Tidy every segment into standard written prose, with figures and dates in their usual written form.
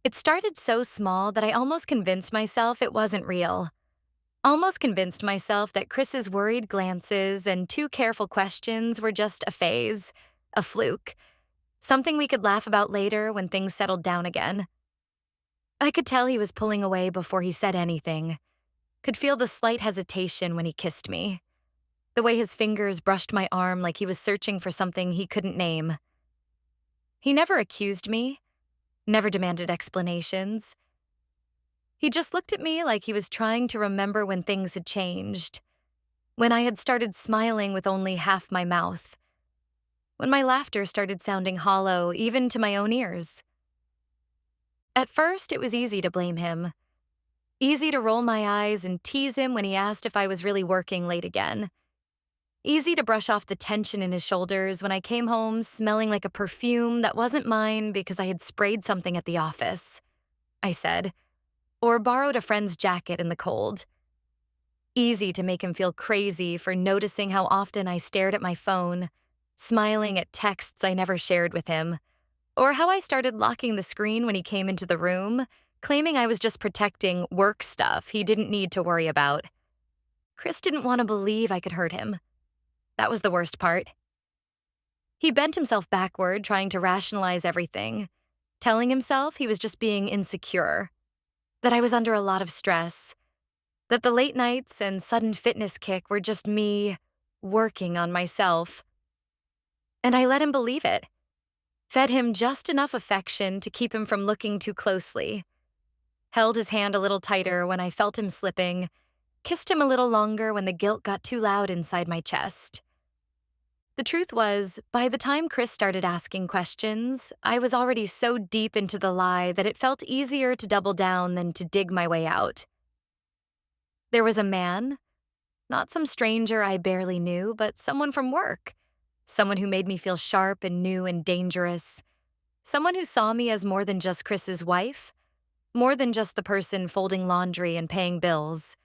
It started so small that I almost convinced myself it wasn't real. Almost convinced myself that Chris's worried glances and too careful questions were just a phase, a fluke, something we could laugh about later when things settled down again. I could tell he was pulling away before he said anything, could feel the slight hesitation when he kissed me, the way his fingers brushed my arm like he was searching for something he couldn't name. He never accused me, never demanded explanations. He just looked at me like he was trying to remember when things had changed, when I had started smiling with only half my mouth, when my laughter started sounding hollow even to my own ears. At first, it was easy to blame him, easy to roll my eyes and tease him when he asked if I was really working late again, easy to brush off the tension in his shoulders when I came home smelling like a perfume that wasn't mine because I had sprayed something at the office, I said, or borrowed a friend's jacket in the cold. Easy to make him feel crazy for noticing how often I stared at my phone, smiling at texts I never shared with him, or how I started locking the screen when he came into the room, claiming I was just protecting work stuff he didn't need to worry about. Chris didn't want to believe I could hurt him. That was the worst part. He bent himself backward, trying to rationalize everything, telling himself he was just being insecure, that I was under a lot of stress, that the late nights and sudden fitness kick were just me working on myself. And I let him believe it, fed him just enough affection to keep him from looking too closely, held his hand a little tighter when I felt him slipping, kissed him a little longer when the guilt got too loud inside my chest. The truth was, by the time Chris started asking questions, I was already so deep into the lie that it felt easier to double down than to dig my way out. There was a man, not some stranger I barely knew, but someone from work, someone who made me feel sharp and new and dangerous, someone who saw me as more than just Chris's wife, more than just the person folding laundry and paying bills.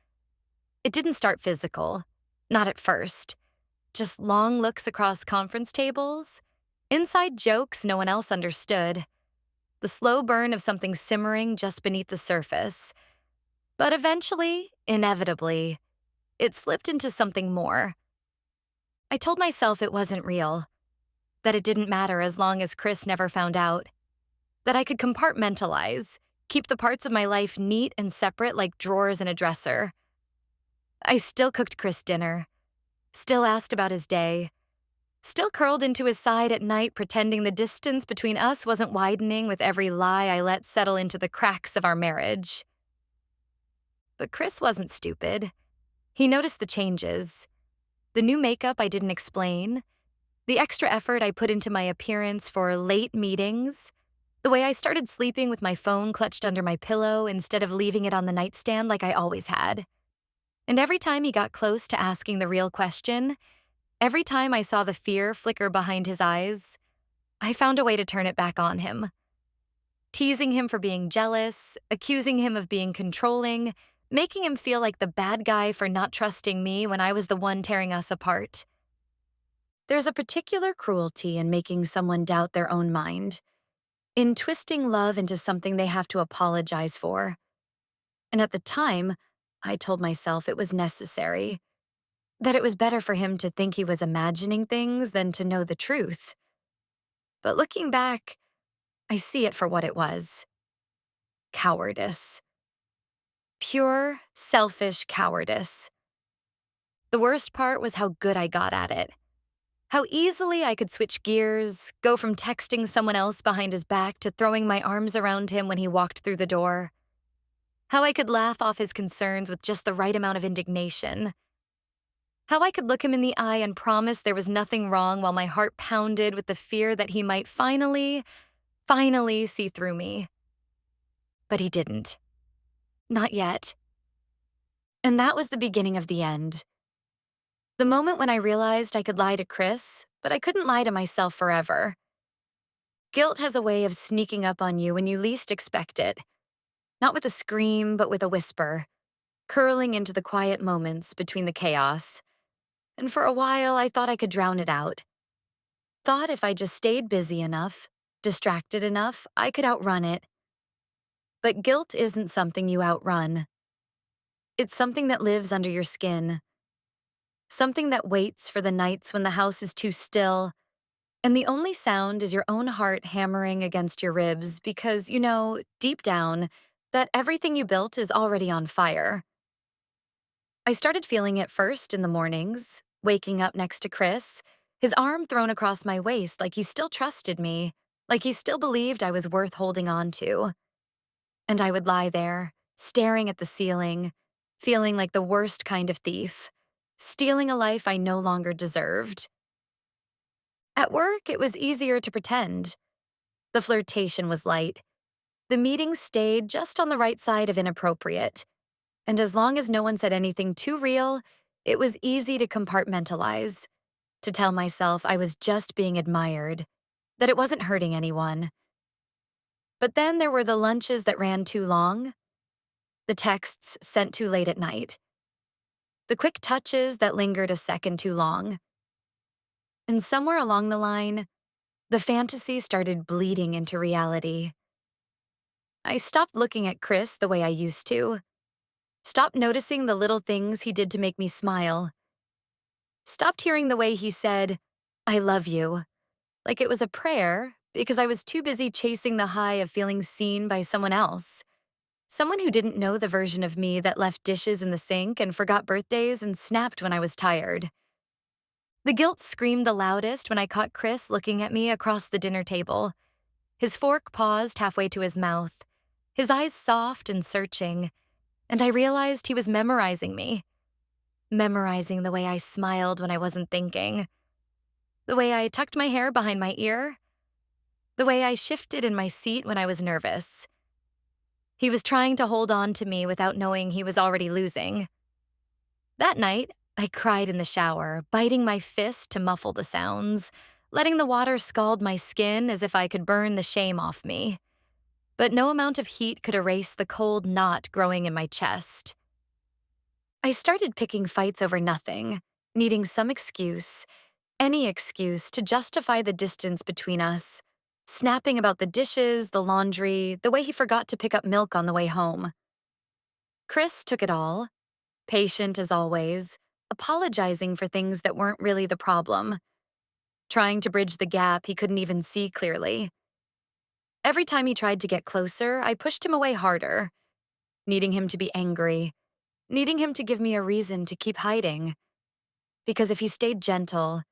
It didn't start physical, not at first. Just long looks across conference tables, inside jokes no one else understood, the slow burn of something simmering just beneath the surface. But eventually, inevitably, it slipped into something more. I told myself it wasn't real, that it didn't matter as long as Chris never found out, that I could compartmentalize, keep the parts of my life neat and separate like drawers in a dresser. I still cooked Chris dinner, still asked about his day, still curled into his side at night pretending the distance between us wasn't widening with every lie I let settle into the cracks of our marriage. But Chris wasn't stupid. He noticed the changes. The new makeup I didn't explain, the extra effort I put into my appearance for late meetings, the way I started sleeping with my phone clutched under my pillow instead of leaving it on the nightstand like I always had. And every time he got close to asking the real question, every time I saw the fear flicker behind his eyes, I found a way to turn it back on him. Teasing him for being jealous, accusing him of being controlling, making him feel like the bad guy for not trusting me when I was the one tearing us apart. There's a particular cruelty in making someone doubt their own mind, in twisting love into something they have to apologize for. And at the time, I told myself it was necessary, that it was better for him to think he was imagining things than to know the truth. But looking back, I see it for what it was. Cowardice. Pure, selfish cowardice. The worst part was how good I got at it. How easily I could switch gears, go from texting someone else behind his back to throwing my arms around him when he walked through the door. How I could laugh off his concerns with just the right amount of indignation. How I could look him in the eye and promise there was nothing wrong while my heart pounded with the fear that he might finally see through me. But he didn't. Not yet. And that was the beginning of the end. The moment when I realized I could lie to Chris, but I couldn't lie to myself forever. Guilt has a way of sneaking up on you when you least expect it. Not with a scream, but with a whisper, curling into the quiet moments between the chaos. And for a while, I thought I could drown it out. Thought if I just stayed busy enough, distracted enough, I could outrun it. But guilt isn't something you outrun. It's something that lives under your skin, something that waits for the nights when the house is too still, and the only sound is your own heart hammering against your ribs because you know, deep down, that everything you built is already on fire. I started feeling it first in the mornings, waking up next to Chris, his arm thrown across my waist like he still trusted me, like he still believed I was worth holding on to. And I would lie there, staring at the ceiling, feeling like the worst kind of thief, stealing a life I no longer deserved. At work, it was easier to pretend. The flirtation was light. The meetings stayed just on the right side of inappropriate. And as long as no one said anything too real, it was easy to compartmentalize, to tell myself I was just being admired, that it wasn't hurting anyone. But then there were the lunches that ran too long, the texts sent too late at night, the quick touches that lingered a second too long. And somewhere along the line, the fantasy started bleeding into reality. I stopped looking at Chris the way I used to, stopped noticing the little things he did to make me smile, stopped hearing the way he said, "I love you," like it was a prayer because I was too busy chasing the high of feeling seen by someone else. Someone who didn't know the version of me that left dishes in the sink and forgot birthdays and snapped when I was tired. The guilt screamed the loudest when I caught Chris looking at me across the dinner table. His fork paused halfway to his mouth, his eyes soft and searching, and I realized he was memorizing me. Memorizing the way I smiled when I wasn't thinking, the way I tucked my hair behind my ear, the way I shifted in my seat when I was nervous. He was trying to hold on to me without knowing he was already losing. That night, I cried in the shower, biting my fist to muffle the sounds, letting the water scald my skin as if I could burn the shame off me. But no amount of heat could erase the cold knot growing in my chest. I started picking fights over nothing, needing some excuse, any excuse to justify the distance between us, snapping about the dishes, the laundry, the way he forgot to pick up milk on the way home. Chris took it all, patient as always, apologizing for things that weren't really the problem, trying to bridge the gap he couldn't even see clearly. Every time he tried to get closer, I pushed him away harder, needing him to be angry, needing him to give me a reason to keep hiding. Because if he stayed gentle,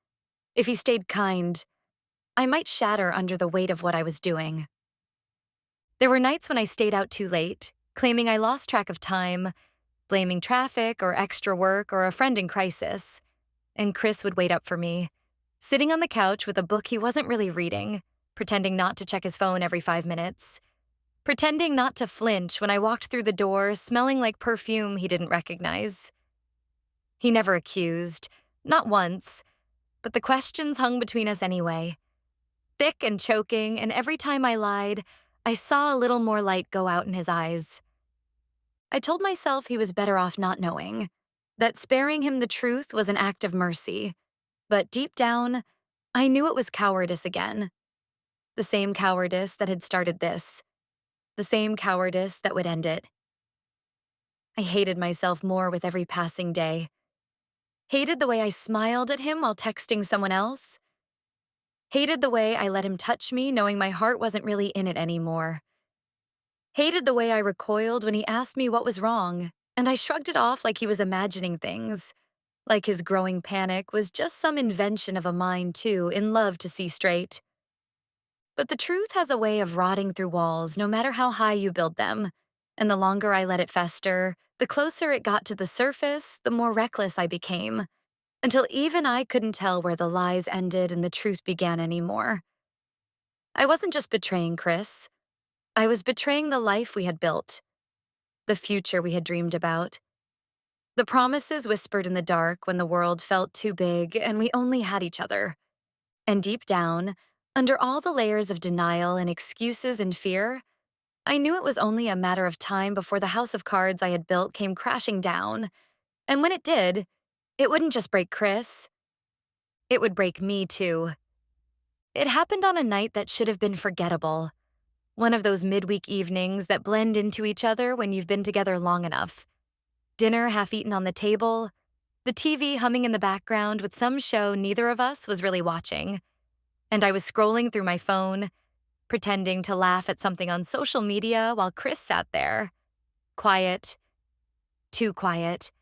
if he stayed kind, I might shatter under the weight of what I was doing. There were nights when I stayed out too late, claiming I lost track of time, blaming traffic or extra work or a friend in crisis, and Chris would wait up for me, sitting on the couch with a book he wasn't really reading, pretending not to check his phone every 5 minutes, pretending not to flinch when I walked through the door smelling like perfume he didn't recognize. He never accused, not once, but the questions hung between us anyway, thick and choking, and every time I lied, I saw a little more light go out in his eyes. I told myself he was better off not knowing, that sparing him the truth was an act of mercy, but deep down, I knew it was cowardice again. The same cowardice that had started this, the same cowardice that would end it. I hated myself more with every passing day. Hated the way I smiled at him while texting someone else. Hated the way I let him touch me knowing my heart wasn't really in it anymore. Hated the way I recoiled when he asked me what was wrong, and I shrugged it off like he was imagining things, like his growing panic was just some invention of a mind too in love to see straight. But the truth has a way of rotting through walls no matter how high you build them, and the longer I let it fester, the closer it got to the surface, the more reckless I became, until even I couldn't tell where the lies ended and the truth began anymore. I wasn't just betraying Chris. I was betraying the life we had built, the future we had dreamed about, the promises whispered in the dark when the world felt too big and we only had each other. And deep down, under all the layers of denial and excuses and fear, I knew it was only a matter of time before the house of cards I had built came crashing down. And when it did, it wouldn't just break Chris. It would break me too. It happened on a night that should have been forgettable. One of those midweek evenings that blend into each other when you've been together long enough. Dinner half eaten on the table, the TV humming in the background with some show neither of us was really watching. And I was scrolling through my phone, pretending to laugh at something on social media while Chris sat there. Quiet, too quiet.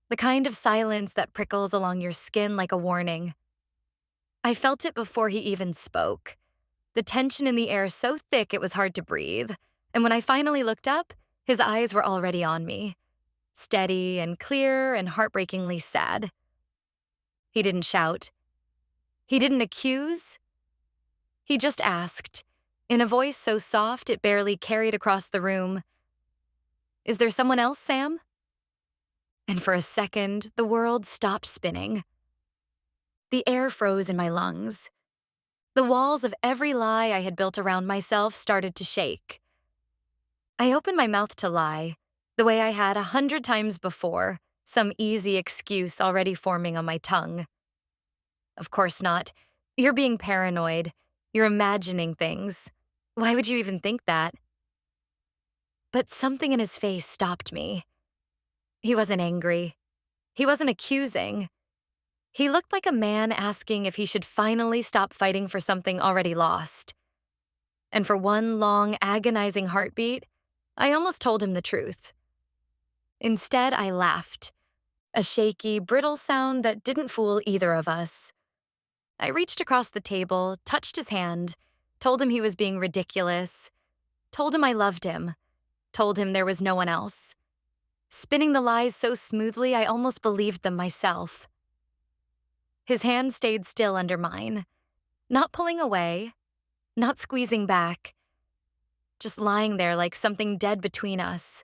The kind of silence that prickles along your skin like a warning. I felt it before he even spoke. The tension in the air so thick it was hard to breathe. And when I finally looked up, his eyes were already on me. Steady and clear and heartbreakingly sad. He didn't shout. He didn't accuse. He just asked, in a voice so soft it barely carried across the room, "Is there someone else, Sam?" And for a second, the world stopped spinning. The air froze in my lungs. The walls of every lie I had built around myself started to shake. I opened my mouth to lie, the way I had 100 times before, some easy excuse already forming on my tongue. Of course not. You're being paranoid. You're imagining things. Why would you even think that? But something in his face stopped me. He wasn't angry. He wasn't accusing. He looked like a man asking if he should finally stop fighting for something already lost. And for one long, agonizing heartbeat, I almost told him the truth. Instead, I laughed, a shaky, brittle sound that didn't fool either of us. I reached across the table, touched his hand, told him he was being ridiculous, told him I loved him, told him there was no one else. Spinning the lies so smoothly I almost believed them myself. His hand stayed still under mine, not pulling away, not squeezing back, just lying there like something dead between us.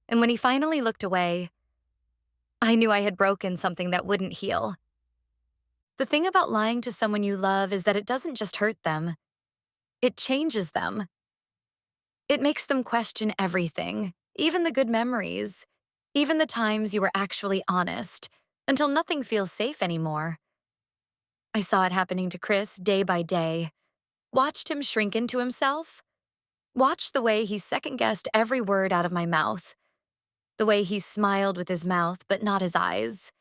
And when he finally looked away, I knew I had broken something that wouldn't heal. The thing about lying to someone you love is that it doesn't just hurt them. It changes them. It makes them question everything, even the good memories, even the times you were actually honest, until nothing feels safe anymore. I saw it happening to Chris day by day, watched him shrink into himself, watched the way he second-guessed every word out of my mouth, the way he smiled with his mouth but not his eyes,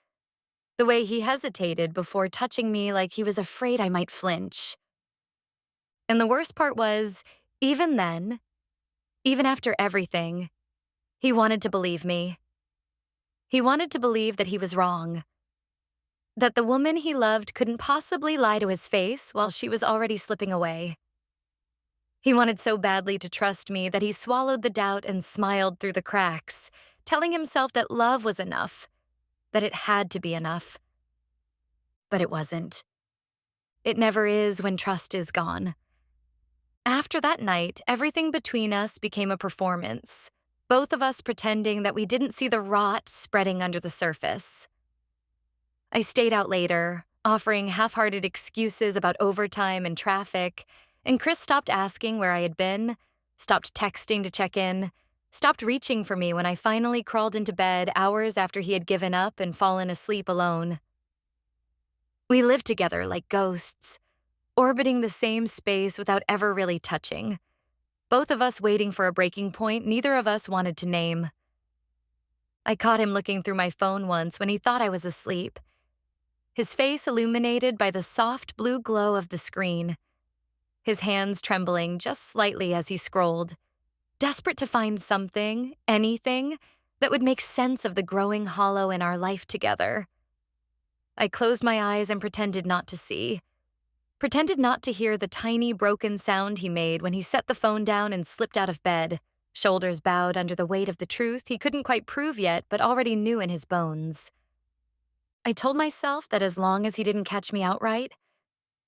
the way he hesitated before touching me like he was afraid I might flinch. And the worst part was, even then, even after everything, he wanted to believe me. He wanted to believe that he was wrong, that the woman he loved couldn't possibly lie to his face while she was already slipping away. He wanted so badly to trust me that he swallowed the doubt and smiled through the cracks, telling himself that love was enough, that it had to be enough. But it wasn't. It never is when trust is gone. After that night, everything between us became a performance, both of us pretending that we didn't see the rot spreading under the surface. I stayed out later, offering half-hearted excuses about overtime and traffic, and Chris stopped asking where I had been, stopped texting to check in, stopped reaching for me when I finally crawled into bed hours after he had given up and fallen asleep alone. We lived together like ghosts, orbiting the same space without ever really touching. Both of us waiting for a breaking point neither of us wanted to name. I caught him looking through my phone once when he thought I was asleep, his face illuminated by the soft blue glow of the screen, his hands trembling just slightly as he scrolled, desperate to find something, anything, that would make sense of the growing hollow in our life together. I closed my eyes and pretended not to see, pretended not to hear the tiny broken sound he made when he set the phone down and slipped out of bed, shoulders bowed under the weight of the truth he couldn't quite prove yet but already knew in his bones. I told myself that as long as he didn't catch me outright,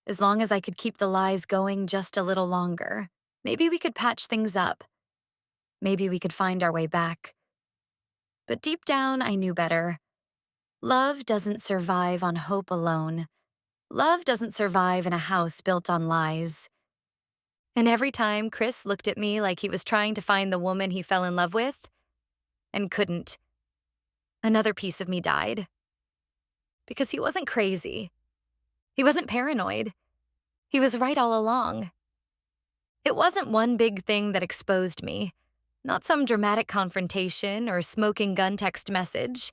as long as I could keep the lies going just a little longer, maybe we could patch things up. Maybe we could find our way back. But deep down, I knew better. Love doesn't survive on hope alone. Love doesn't survive in a house built on lies. And every time Chris looked at me like he was trying to find the woman he fell in love with, and couldn't, another piece of me died. Because he wasn't crazy. He wasn't paranoid. He was right all along. It wasn't one big thing that exposed me, not some dramatic confrontation or smoking gun text message.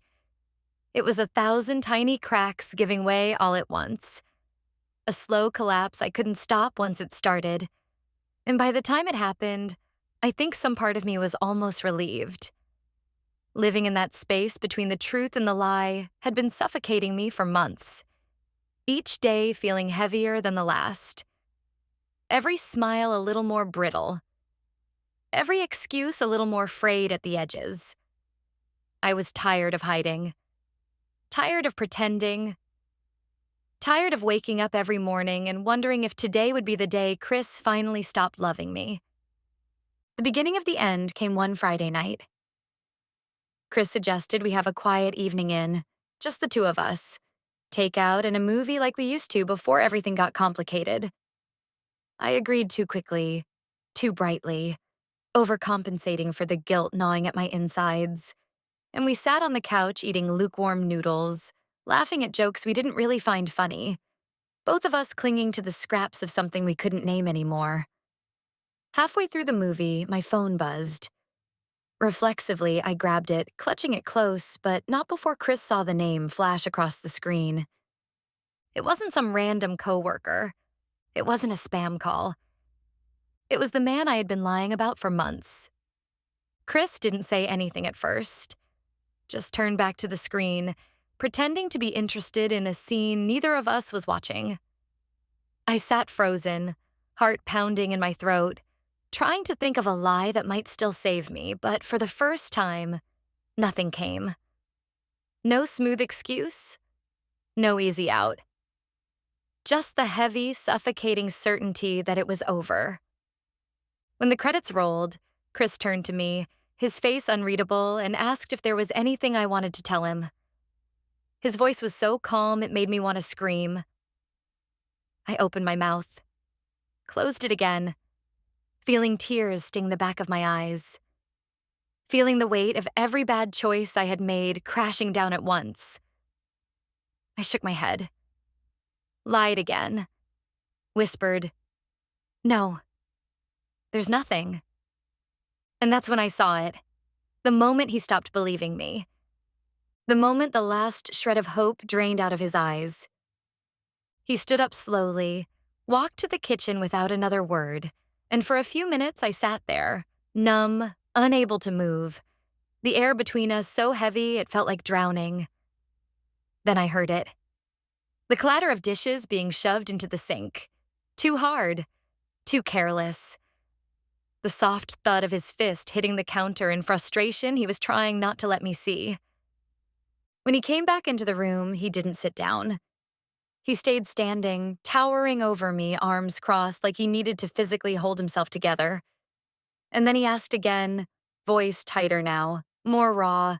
It was 1,000 tiny cracks giving way all at once. A slow collapse I couldn't stop once it started. And by the time it happened, I think some part of me was almost relieved. Living in that space between the truth and the lie had been suffocating me for months, each day feeling heavier than the last. Every smile a little more brittle. Every excuse a little more frayed at the edges. I was tired of hiding, tired of pretending, tired of waking up every morning and wondering if today would be the day Chris finally stopped loving me. The beginning of the end came one Friday night. Chris suggested we have a quiet evening in, just the two of us, takeout and a movie like we used to before everything got complicated. I agreed too quickly, too brightly, overcompensating for the guilt gnawing at my insides. And we sat on the couch eating lukewarm noodles, laughing at jokes we didn't really find funny, both of us clinging to the scraps of something we couldn't name anymore. Halfway through the movie, my phone buzzed. Reflexively, I grabbed it, clutching it close, but not before Chris saw the name flash across the screen. It wasn't some random coworker. It wasn't a spam call. It was the man I had been lying about for months. Chris didn't say anything at first, just turned back to the screen, pretending to be interested in a scene neither of us was watching. I sat frozen, heart pounding in my throat, trying to think of a lie that might still save me, but for the first time, nothing came. No smooth excuse, no easy out. Just the heavy, suffocating certainty that it was over. When the credits rolled, Chris turned to me, his face unreadable, and asked if there was anything I wanted to tell him. His voice was so calm it made me want to scream. I opened my mouth, closed it again, feeling tears sting the back of my eyes, feeling the weight of every bad choice I had made crashing down at once. I shook my head, lied again, whispered, "No, there's nothing." And that's when I saw it, the moment he stopped believing me, the moment the last shred of hope drained out of his eyes. He stood up slowly, walked to the kitchen without another word, and for a few minutes I sat there, numb, unable to move, the air between us so heavy it felt like drowning. Then I heard it. The clatter of dishes being shoved into the sink. Too hard, too careless. The soft thud of his fist hitting the counter in frustration he was trying not to let me see. When he came back into the room, he didn't sit down. He stayed standing, towering over me, arms crossed like he needed to physically hold himself together. And then he asked again, voice tighter now, more raw.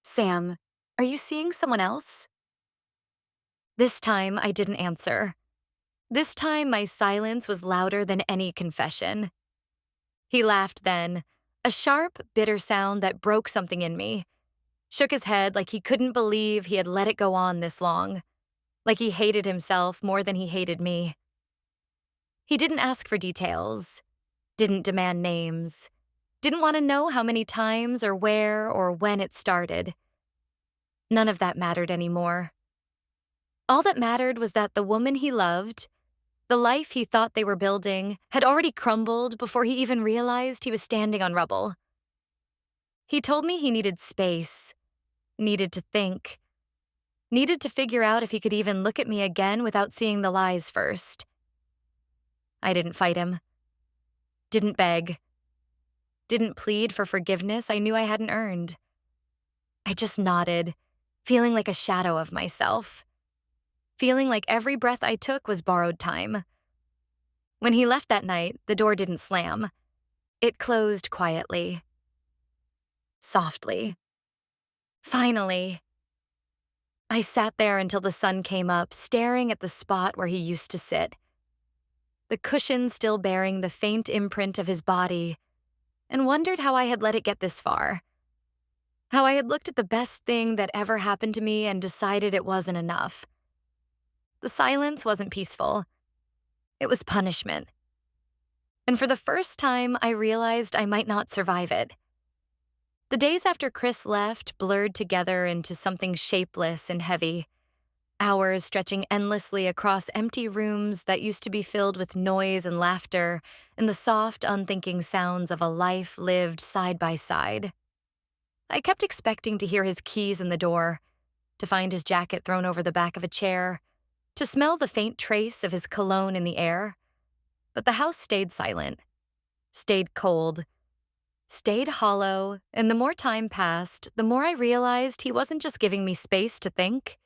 "Sam, are you seeing someone else?" This time, I didn't answer. This time, my silence was louder than any confession. He laughed then, a sharp, bitter sound that broke something in me. Shook his head like he couldn't believe he had let it go on this long. Like he hated himself more than he hated me. He didn't ask for details, didn't demand names, didn't want to know how many times or where or when it started. None of that mattered anymore. All that mattered was that the woman he loved, the life he thought they were building, had already crumbled before he even realized he was standing on rubble. He told me he needed space, needed to think, needed to figure out if he could even look at me again without seeing the lies first. I didn't fight him. Didn't beg. Didn't plead for forgiveness I knew I hadn't earned. I just nodded, feeling like a shadow of myself. Feeling like every breath I took was borrowed time. When he left that night, the door didn't slam. It closed quietly. Softly. Finally. I sat there until the sun came up, staring at the spot where he used to sit. The cushion still bearing the faint imprint of his body, and wondered how I had let it get this far. How I had looked at the best thing that ever happened to me and decided it wasn't enough. The silence wasn't peaceful. It was punishment. And for the first time, I realized I might not survive it. The days after Chris left blurred together into something shapeless and heavy, hours stretching endlessly across empty rooms that used to be filled with noise and laughter and the soft, unthinking sounds of a life lived side by side. I kept expecting to hear his keys in the door, to find his jacket thrown over the back of a chair, to smell the faint trace of his cologne in the air. But the house stayed silent, stayed cold, stayed hollow, and the more time passed, the more I realized he wasn't just giving me space to think.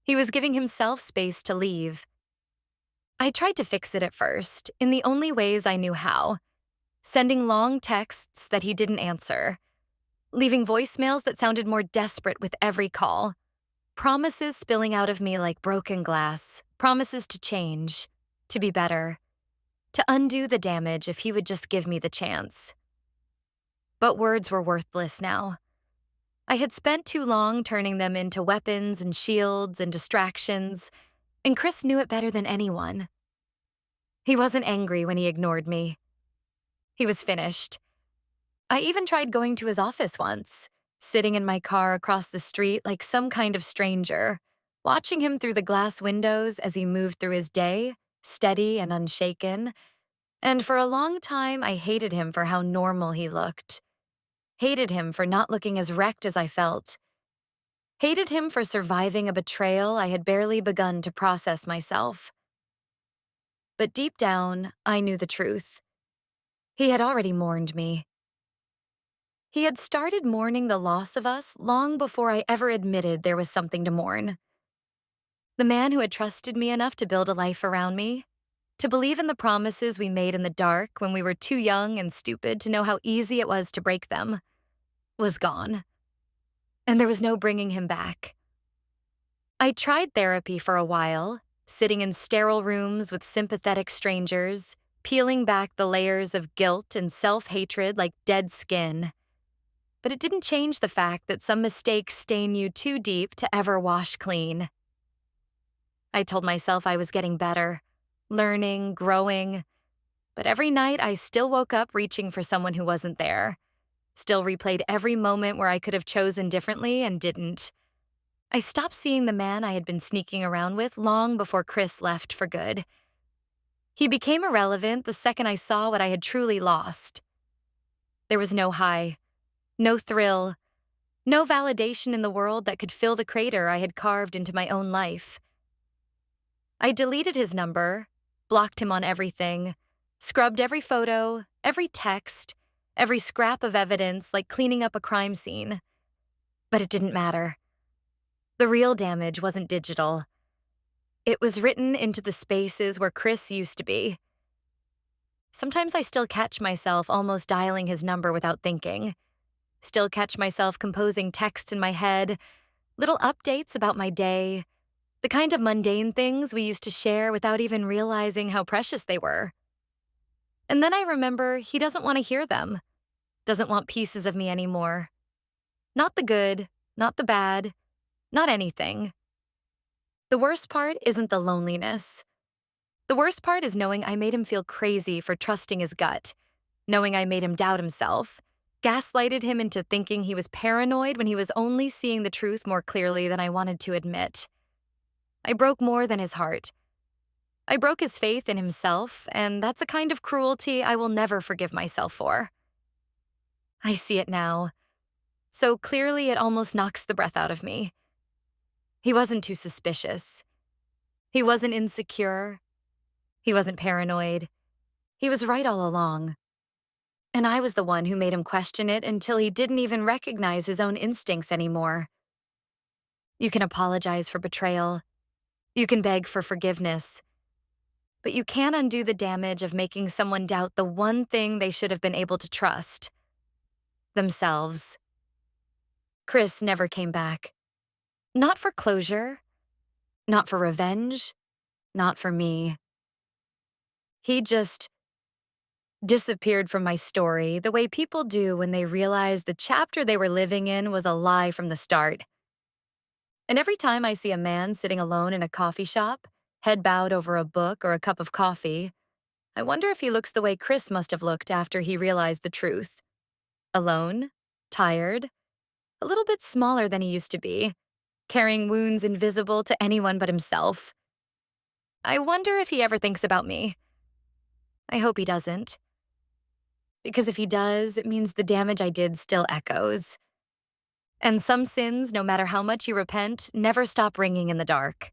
He was giving himself space to leave. I tried to fix it at first, in the only ways I knew how, sending long texts that he didn't answer, leaving voicemails that sounded more desperate with every call, promises spilling out of me like broken glass, promises to change, to be better, to undo the damage if he would just give me the chance. But words were worthless now. I had spent too long turning them into weapons and shields and distractions, and Chris knew it better than anyone. He wasn't angry when he ignored me. He was finished. I even tried going to his office once, sitting in my car across the street like some kind of stranger, watching him through the glass windows as he moved through his day, steady and unshaken. And for a long time, I hated him for how normal he looked. Hated him for not looking as wrecked as I felt. Hated him for surviving a betrayal I had barely begun to process myself. But deep down, I knew the truth. He had already mourned me. He had started mourning the loss of us long before I ever admitted there was something to mourn. The man who had trusted me enough to build a life around me, to believe in the promises we made in the dark when we were too young and stupid to know how easy it was to break them, was gone. And there was no bringing him back. I tried therapy for a while, sitting in sterile rooms with sympathetic strangers, peeling back the layers of guilt and self-hatred like dead skin. But it didn't change the fact that some mistakes stain you too deep to ever wash clean. I told myself I was getting better, learning, growing, but every night I still woke up reaching for someone who wasn't there, still replayed every moment where I could have chosen differently and didn't. I stopped seeing the man I had been sneaking around with long before Chris left for good. He became irrelevant the second I saw what I had truly lost. There was no high, no thrill, no validation in the world that could fill the crater I had carved into my own life. I deleted his number, blocked him on everything, scrubbed every photo, every text, every scrap of evidence like cleaning up a crime scene. But it didn't matter. The real damage wasn't digital. It was written into the spaces where Chris used to be. Sometimes I still catch myself almost dialing his number without thinking. Still catch myself composing texts in my head, little updates about my day, the kind of mundane things we used to share without even realizing how precious they were. And then I remember he doesn't want to hear them, doesn't want pieces of me anymore. Not the good, not the bad, not anything. The worst part isn't the loneliness. The worst part is knowing I made him feel crazy for trusting his gut, knowing I made him doubt himself, gaslighted him into thinking he was paranoid when he was only seeing the truth more clearly than I wanted to admit. I broke more than his heart. I broke his faith in himself, and that's a kind of cruelty I will never forgive myself for. I see it now. So clearly it almost knocks the breath out of me. He wasn't too suspicious. He wasn't insecure. He wasn't paranoid. He was right all along. And I was the one who made him question it until he didn't even recognize his own instincts anymore. You can apologize for betrayal. You can beg for forgiveness. But you can't undo the damage of making someone doubt the one thing they should have been able to trust: themselves. Chris never came back. Not for closure. Not for revenge. Not for me. He just disappeared from my story the way people do when they realize the chapter they were living in was a lie from the start. And every time I see a man sitting alone in a coffee shop, head bowed over a book or a cup of coffee, I wonder if he looks the way Chris must have looked after he realized the truth. Alone, tired, a little bit smaller than he used to be, carrying wounds invisible to anyone but himself. I wonder if he ever thinks about me. I hope he doesn't. Because if he does, it means the damage I did still echoes. And some sins, no matter how much you repent, never stop ringing in the dark.